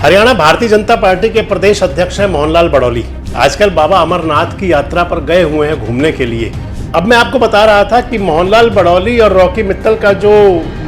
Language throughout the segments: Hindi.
हरियाणा भारतीय जनता पार्टी के प्रदेश अध्यक्ष हैं मोहनलाल बड़ौली। आजकल बाबा अमरनाथ की यात्रा पर गए हुए हैं घूमने के लिए। अब मैं आपको बता रहा था कि मोहनलाल बड़ौली और रॉकी मित्तल का जो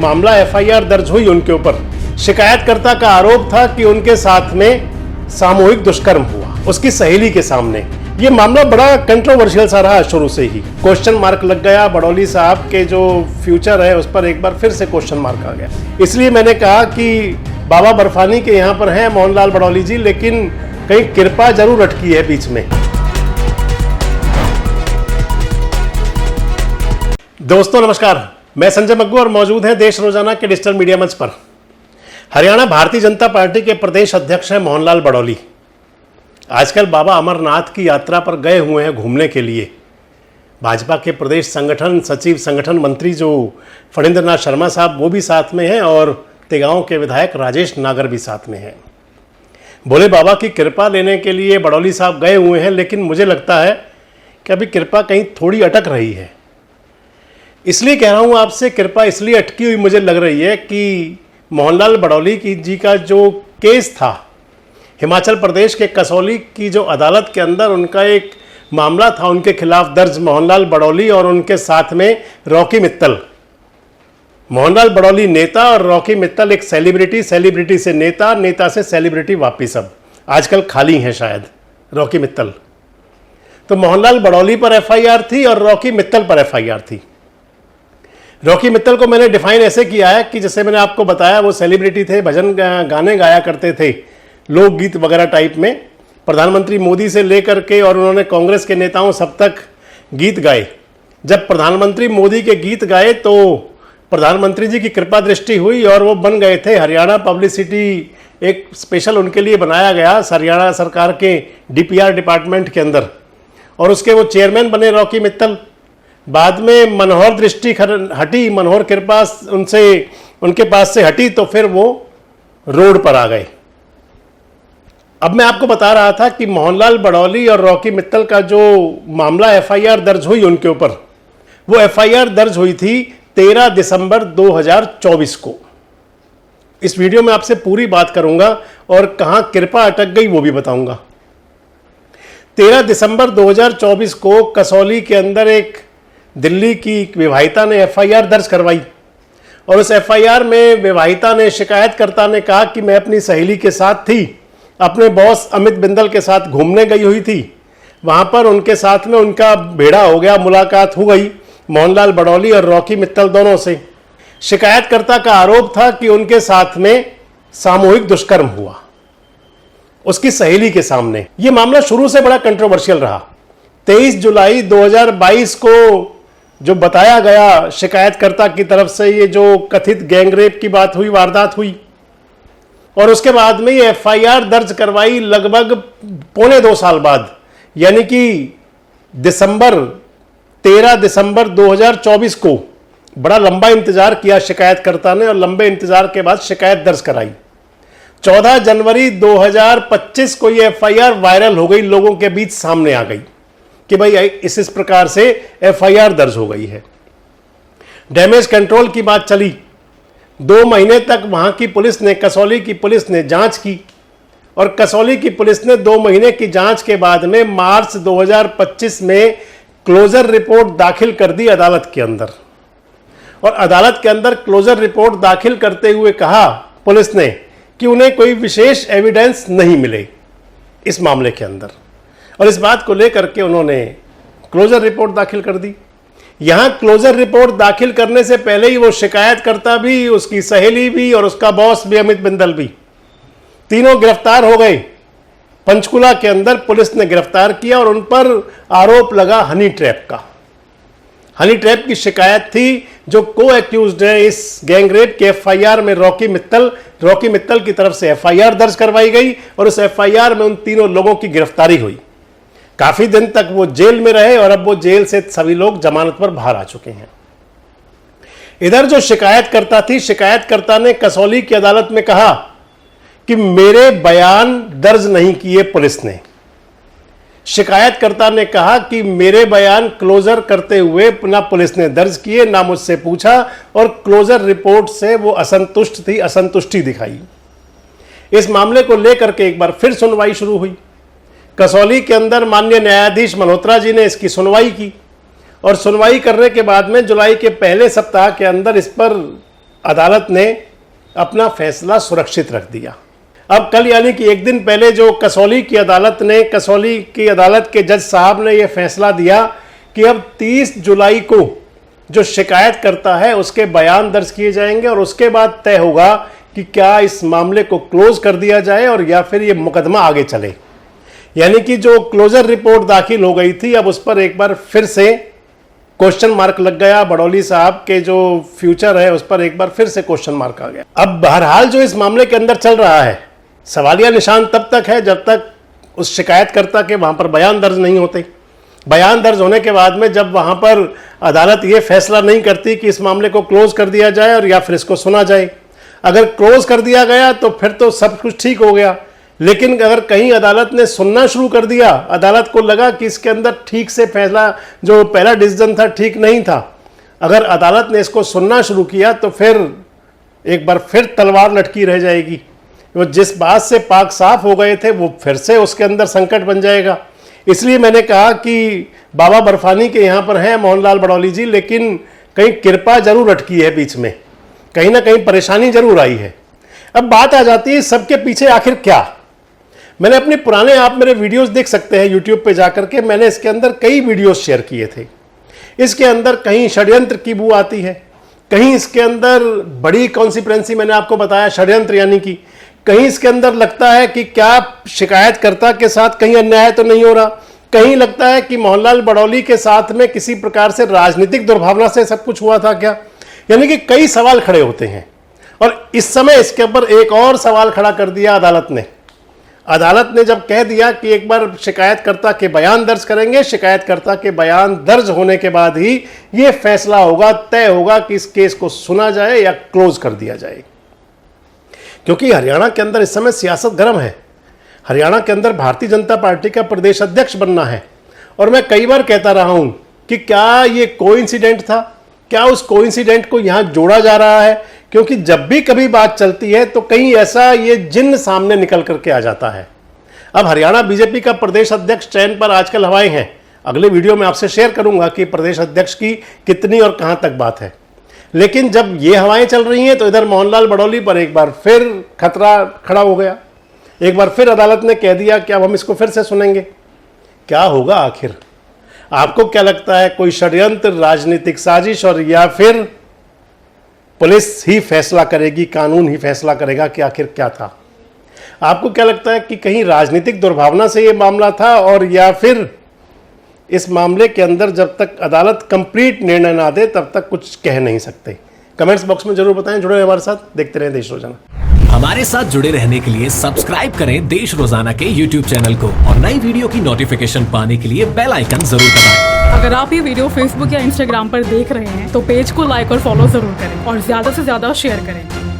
मामला एफआईआर दर्ज हुई उनके ऊपर, शिकायतकर्ता का आरोप था कि उनके साथ में सामूहिक दुष्कर्म हुआ उसकी सहेली के सामने। ये मामला बड़ा कंट्रोवर्शियल सा रहा शुरू से ही। क्वेश्चन मार्क लग गया, बड़ौली साहब के जो फ्यूचर है उस पर एक बार फिर से क्वेश्चन मार्क आ गया। इसलिए मैंने कहा कि बाबा बर्फानी के यहाँ पर हैं मोहनलाल बड़ौली जी, लेकिन कहीं कृपा जरूर अटकी है बीच में। दोस्तों नमस्कार, मैं संजय मग्गू और मौजूद हैं देश रोजाना के डिजिटल मीडिया मंच पर। हरियाणा भारतीय जनता पार्टी के प्रदेश अध्यक्ष हैं मोहनलाल बड़ौली। आजकल बाबा अमरनाथ की यात्रा पर गए हुए हैं घूमने के लिए। भाजपा के प्रदेश संगठन सचिव, संगठन मंत्री जो फणींद्र नाथ शर्मा साहब, वो भी साथ में हैं और तेगांव के विधायक राजेश नागर भी साथ में हैं। भोले बाबा की कृपा लेने के लिए बड़ौली साहब गए हुए हैं, लेकिन मुझे लगता है कि अभी कृपा कहीं थोड़ी अटक रही है। इसलिए कह रहा हूँ आपसे, कृपा इसलिए अटकी हुई मुझे लग रही है कि मोहनलाल बड़ौली जी का जो केस था, हिमाचल प्रदेश के कसौली की जो अदालत के अंदर उनका एक मामला था उनके खिलाफ दर्ज, मोहनलाल बड़ौली और उनके साथ में रॉकी मित्तल। मोहनलाल बड़ौली नेता और रॉकी मित्तल एक सेलिब्रिटी, सेलिब्रिटी से नेता, नेता से सेलिब्रिटी वापिस अब आजकल खाली हैं शायद रॉकी मित्तल। तो मोहनलाल बड़ौली पर एफआईआर थी और रॉकी मित्तल पर एफआईआर थी। रॉकी मित्तल को मैंने डिफाइन ऐसे किया है कि जैसे मैंने आपको बताया, वो सेलिब्रिटी थे, भजन गाने गाया करते थे, लोकगीत वगैरह टाइप में। प्रधानमंत्री मोदी से लेकर के और उन्होंने कांग्रेस के नेताओं सब तक गीत गाए। जब प्रधानमंत्री मोदी के गीत गाए तो प्रधानमंत्री जी की कृपा दृष्टि हुई और वो बन गए थे हरियाणा पब्लिसिटी, एक स्पेशल उनके लिए बनाया गया हरियाणा सरकार के डीपीआर डिपार्टमेंट के अंदर, और उसके वो चेयरमैन बने रॉकी मित्तल। बाद में मनोहर दृष्टि हटी, मनोहर कृपा उनके पास से हटी तो फिर वो रोड पर आ गए। अब मैं आपको बता रहा था कि मोहनलाल बड़ौली और रॉकी मित्तल का जो मामला एफआईआर दर्ज हुई उनके ऊपर, वो एफआईआर दर्ज हुई थी 13 दिसंबर 2024 को। इस वीडियो में आपसे पूरी बात करूंगा और कहां कृपा अटक गई वो भी बताऊंगा। 13 दिसंबर 2024 को कसौली के अंदर एक दिल्ली की विवाहिता ने एफआईआर दर्ज करवाई और उस एफआईआर में विवाहिता ने, शिकायतकर्ता ने कहा कि मैं अपनी सहेली के साथ थी, अपने बॉस अमित बिंदल के साथ घूमने गई हुई थी। वहां पर उनके साथ में उनका भेड़ा हो गया, मुलाकात हो गई मोहनलाल बड़ौली और रॉकी मित्तल दोनों से। शिकायतकर्ता का आरोप था कि उनके साथ में सामूहिक दुष्कर्म हुआ उसकी सहेली के सामने। यह मामला शुरू से बड़ा कंट्रोवर्शियल रहा। 23 जुलाई 2022 को जो बताया गया शिकायतकर्ता की तरफ से, ये जो कथित गैंगरेप की बात हुई, वारदात हुई, और उसके बाद में ये एफआईआर दर्ज करवाई लगभग 2.25 साल बाद, यानी कि 13 दिसंबर 2024 को। बड़ा लंबा इंतजार किया शिकायतकर्ता ने और लंबे इंतजार के बाद शिकायत दर्ज कराई। 14 जनवरी 2025 को ये एफआईआर वायरल हो गई, लोगों के बीच सामने आ गई कि भाई इस प्रकार से एफआईआर दर्ज हो गई है। डैमेज कंट्रोल की बात चली। 2 महीने तक वहां की पुलिस ने, कसौली की पुलिस ने जांच की और कसौली की पुलिस ने 2 महीने की जांच के बाद में मार्च 2025 में क्लोजर रिपोर्ट दाखिल कर दी अदालत के अंदर। और अदालत के अंदर क्लोजर रिपोर्ट दाखिल करते हुए कहा पुलिस ने कि उन्हें कोई विशेष एविडेंस नहीं मिले इस मामले के अंदर, और इस बात को लेकर के उन्होंने क्लोजर रिपोर्ट दाखिल कर दी। यहां क्लोजर रिपोर्ट दाखिल करने से पहले ही वो शिकायतकर्ता भी, उसकी सहेली भी और उसका बॉस भी अमित बिंदल भी, तीनों गिरफ्तार हो गए। पंचकुला के अंदर पुलिस ने गिरफ्तार किया और उन पर आरोप लगा हनी ट्रैप का। हनी ट्रैप की शिकायत थी। जो को एक्यूज्ड है इस गैंगरेप के एफआईआर में रॉकी मित्तल की तरफ से एफआईआर दर्ज करवाई गई और उस एफआईआर में उन तीनों लोगों की गिरफ्तारी हुई। काफी दिन तक वो जेल में रहे और अब वो जेल से सभी लोग जमानत पर बाहर आ चुके हैं। इधर जो शिकायतकर्ता थी, शिकायतकर्ता ने कसौली की अदालत में कहा कि मेरे बयान दर्ज नहीं किए पुलिस ने। शिकायतकर्ता ने कहा कि मेरे बयान क्लोजर करते हुए ना पुलिस ने दर्ज किए, ना मुझसे पूछा, और क्लोजर रिपोर्ट से वो असंतुष्ट थी, असंतुष्टि दिखाई। इस मामले को लेकर के एक बार फिर सुनवाई शुरू हुई। कसौली के अंदर माननीय न्यायाधीश मल्होत्रा जी ने इसकी सुनवाई की और सुनवाई करने के बाद में जुलाई के पहले सप्ताह के अंदर इस पर अदालत ने अपना फैसला सुरक्षित रख दिया। अब कल यानी कि एक दिन पहले जो कसौली की अदालत के जज साहब ने यह फैसला दिया कि अब 30 जुलाई को जो शिकायत करता है उसके बयान दर्ज किए जाएंगे और उसके बाद तय होगा कि क्या इस मामले को क्लोज कर दिया जाए और या फिर ये मुकदमा आगे चले। यानी कि जो क्लोजर रिपोर्ट दाखिल हो गई थी, अब उस पर एक बार फिर से क्वेश्चन मार्क लग गया। बड़ौली साहब के जो फ्यूचर है उस पर एक बार फिर से क्वेश्चन मार्क आ गया। अब बहरहाल जो इस मामले के अंदर चल रहा है, सवालिया निशान तब तक है जब तक उस शिकायतकर्ता के वहां पर बयान दर्ज नहीं होते। बयान दर्ज होने के बाद में जब वहां पर अदालत ये फैसला नहीं करती कि इस मामले को क्लोज कर दिया जाए और या फिर इसको सुना जाए, अगर क्लोज कर दिया गया तो फिर तो सब कुछ ठीक हो गया। लेकिन अगर कहीं अदालत ने सुनना शुरू कर दिया, अदालत को लगा कि इसके अंदर ठीक से फैसला जो पहला डिसीजन था ठीक नहीं था, अगर अदालत ने इसको सुनना शुरू किया तो फिर एक बार फिर तलवार लटकी रह जाएगी। वो जिस बात से पाक साफ हो गए थे वो फिर से उसके अंदर संकट बन जाएगा। इसलिए मैंने कहा कि बाबा बर्फानी के यहाँ पर हैं मोहनलाल बड़ौली जी, लेकिन कहीं कृपा जरूर अटकी है बीच में, कहीं ना कहीं परेशानी जरूर आई है। अब बात आ जाती है सबके पीछे आखिर क्या। मैंने अपने पुराने, आप मेरे वीडियोस देख सकते हैं यूट्यूब पे जाकर के, मैंने इसके अंदर कई वीडियोस शेयर किए थे। इसके अंदर कहीं षड्यंत्र की बू आती है, कहीं इसके अंदर बड़ी कॉन्सिक्वेंसी, मैंने आपको बताया षड्यंत्र, यानी कि कहीं इसके अंदर लगता है कि क्या शिकायतकर्ता के साथ कहीं अन्याय तो नहीं हो रहा, कहीं लगता है कि मोहनलाल बड़ौली के साथ में किसी प्रकार से राजनीतिक दुर्भावना से सब कुछ हुआ था क्या। यानी कि कई सवाल खड़े होते हैं। और इस समय इसके ऊपर एक और सवाल खड़ा कर दिया अदालत ने। अदालत ने जब कह दिया कि एक बार शिकायतकर्ता के बयान दर्ज करेंगे, शिकायतकर्ता के बयान दर्ज होने के बाद ही ये फैसला होगा, तय होगा कि इस केस को सुना जाए या क्लोज कर दिया जाए। क्योंकि हरियाणा के अंदर इस समय सियासत गर्म है। हरियाणा के अंदर भारतीय जनता पार्टी का प्रदेश अध्यक्ष बनना है। और मैं कई बार कहता रहा हूं कि क्या ये कोइंसिडेंट था, क्या उस कोइंसिडेंट को यहां जोड़ा जा रहा है, क्योंकि जब भी कभी बात चलती है तो कहीं ऐसा ये जिन्न सामने निकल करके आ जाता है। अब हरियाणा बीजेपी का प्रदेश अध्यक्ष चयन पर आजकल हवाएं हैं। अगले वीडियो में आपसे शेयर करूंगा कि प्रदेश अध्यक्ष की कितनी और कहां तक बात है। लेकिन जब ये हवाएं चल रही हैं तो इधर मोहनलाल बड़ौली पर एक बार फिर खतरा खड़ा हो गया। एक बार फिर अदालत ने कह दिया कि अब हम इसको फिर से सुनेंगे। क्या होगा आखिर? आपको क्या लगता है, कोई षड्यंत्र, राजनीतिक साजिश, और या फिर पुलिस ही फैसला करेगी, कानून ही फैसला करेगा कि आखिर क्या था? आपको क्या लगता है कि कहीं राजनीतिक दुर्भावना से यह मामला था, और या फिर इस मामले के अंदर जब तक अदालत कंप्लीट निर्णय ना दे तब तक कुछ कह नहीं सकते? कमेंट्स बॉक्स में जरूर बताएं। जुड़े हमारे साथ, देखते रहें देश रोजाना। हमारे साथ जुड़े रहने के लिए सब्सक्राइब करें देश रोजाना के YouTube चैनल को और नई वीडियो की नोटिफिकेशन पाने के लिए बेल आइकन जरूर दबाएं। अगर आप ये वीडियो Facebook या Instagram पर देख रहे हैं तो पेज को लाइक और फॉलो जरूर करें और ज्यादा से ज्यादा शेयर करें।